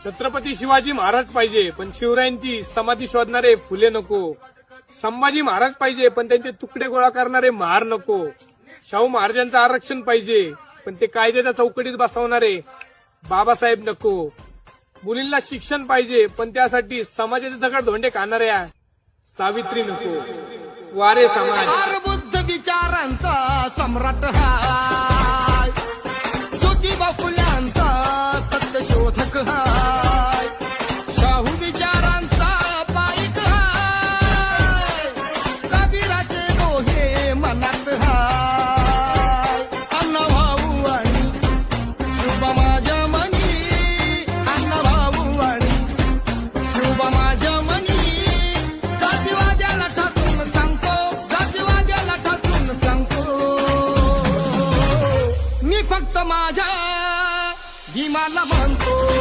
छत्रपती शिवाजी महाराज पाहिजे पण शिवरायांची समाधी शोधणारे फुले नको. संभाजी महाराज पाहिजे पण त्यांचे तुकडे गोळा करणारे महार नको. शाहू महाराजांचं आरक्षण पाहिजे पण ते कायद्याच्या चौकटीत बसवणारे बाबासाहेब नको. मुलींना शिक्षण पाहिजे पण त्यासाठी समाजाचे दगड धोंडे खाणाऱ्या सावित्री नको. वारे समाज बुद्ध विचारांचा सम्राट हाय, ज्योतिबा फुल्यांचा सत्यशोधक हाय, शाहू विचारांचा पाईक हाय, कबीराचे डोहे मनात हाय. अण्णाभाऊ आणि शुभ माझ्या मनी, अण्णाभाऊ आणि शुभ माझ्या मनी. जातीवाद्याला ठाकून सांगतो, जातीवाद्याला ठाकून सांगतो, मी फक्त माझ्या भीमाला म्हणतो.